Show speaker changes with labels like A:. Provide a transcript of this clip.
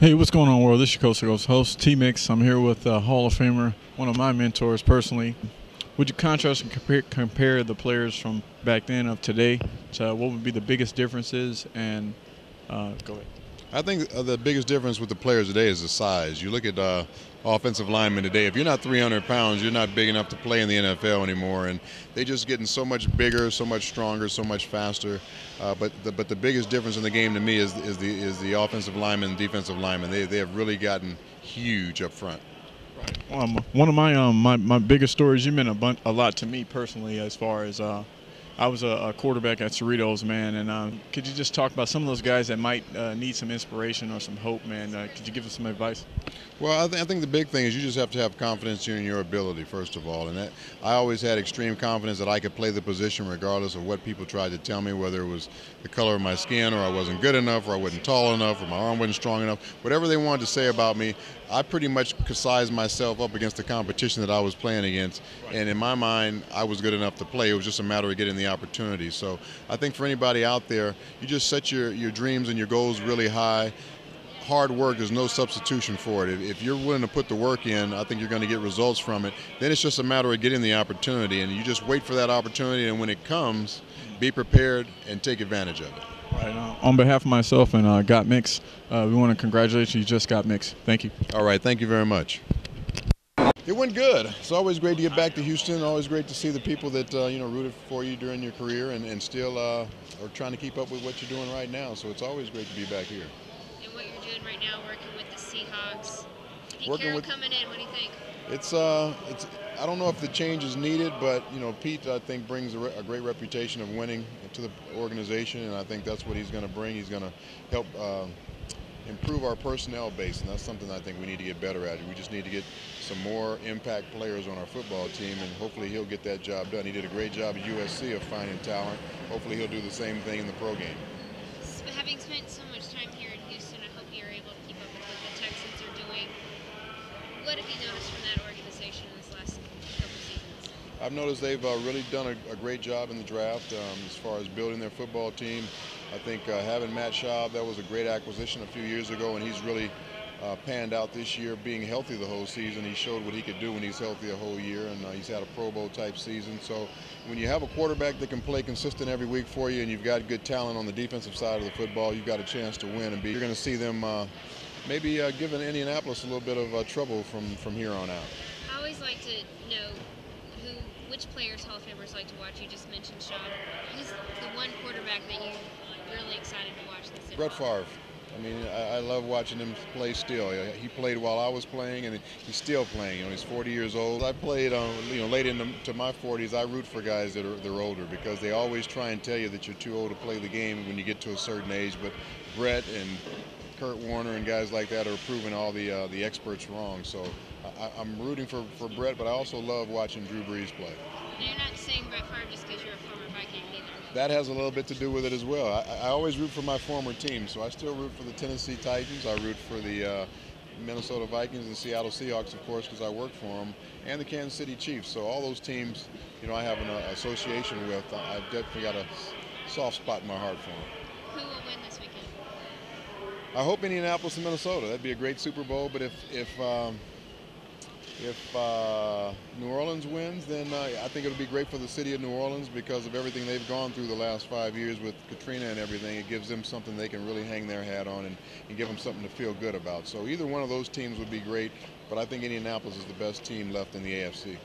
A: Hey, what's going on, world? This is your Coast to Coast host, T-Mix. I'm here with Hall of Famer, one of my mentors personally. Would you contrast and compare the players from back then of today to what would be the biggest differences? And go ahead.
B: I think the biggest difference with the players today is the size. You look at offensive linemen today. If you're not 300 pounds, you're not big enough to play in the NFL anymore. And they're just getting so much bigger, so much stronger, so much faster. But the biggest difference in the game to me is the offensive linemen and defensive linemen. They have really gotten huge up front.
A: One of my biggest stories. You meant a lot to me personally, as far as I was a quarterback at Cerritos, man. And could you just talk about some of those guys that might need some inspiration or some hope, man? Could you give us some advice?
B: Well, I think the big thing is you just have to have confidence in your ability, first of all. And I always had extreme confidence that I could play the position regardless of what people tried to tell me, whether it was the color of my skin, or I wasn't good enough, or I wasn't tall enough, or my arm wasn't strong enough. Whatever they wanted to say about me, I pretty much sized myself up against the competition that I was playing against. And in my mind, I was good enough to play. It was just a matter of getting the opportunity. So I think for anybody out there, you just set your dreams and your goals really high. Hard work is no substitution for it. If you're willing to put the work in, I think you're going to get results from it. Then it's just a matter of getting the opportunity, and you just wait for that opportunity, and when it comes, be prepared and take advantage of it.
A: Right. On behalf of myself and Got Mix, we want to congratulate you. You just got mixed. Thank you.
B: All right. Thank you very much. It went good. It's always great to get back to Houston. Always great to see the people that rooted for you during your career and still are trying to keep up with what you're doing right now. So it's always great to be back here.
C: And what you're doing right now, working with the Seahawks. Pete
B: Working
C: Carroll
B: with-
C: coming in. What do you think?
B: It's I don't know if the change is needed, but Pete, I think, brings a great reputation of winning to the organization, and I think that's what he's going to bring. He's going to help improve our personnel base, and that's something I think we need to get better at. We just need to get some more impact players on our football team, and hopefully he'll get that job done. He did a great job at USC of finding talent. Hopefully he'll do the same thing in the pro game.
C: Having spent so much time here in Houston, I hope you're able to keep up with what the Texans are doing. What have you noticed from that organization in this last couple seasons?
B: I've noticed they've really done a great job in the draft as far as building their football team. I think having Matt Schaub, that was a great acquisition a few years ago, and he's really panned out this year, being healthy the whole season. He showed what he could do when he's healthy a whole year, and he's had a Pro Bowl type season. So when you have a quarterback that can play consistent every week for you, and you've got good talent on the defensive side of the football, you've got a chance to win. And you're going to see them maybe giving Indianapolis a little bit of trouble from here on out.
C: I always like to know which players Hall of Famers like to watch. You just mentioned Schaub. Who's the one quarterback that you're really excited to watch this year?
B: Brett Favre. I mean, I love watching him play still. He played while I was playing, and he's still playing. He's 40 years old. I played, late into my 40s. I root for guys that are older because they always try and tell you that you're too old to play the game when you get to a certain age. But Brett and Kurt Warner and guys like that are proving all the experts wrong. So I'm rooting for Brett, but I also love watching Drew Brees play.
C: Now, you're not saying Brett Favre just because you're a former Viking either.
B: That has a little bit to do with it as well. I always root for my former team, so I still root for the Tennessee Titans. I root for the Minnesota Vikings and Seattle Seahawks, of course, because I work for them, and the Kansas City Chiefs. So all those teams, I have an association with. I've definitely got a soft spot in my heart for them.
C: Who will win this weekend?
B: I hope Indianapolis and Minnesota. That'd be a great Super Bowl. But if New Orleans wins, then I think it'll be great for the city of New Orleans because of everything they've gone through the last 5 years with Katrina and everything. It gives them something they can really hang their hat on and give them something to feel good about. So either one of those teams would be great, but I think Indianapolis is the best team left in the AFC.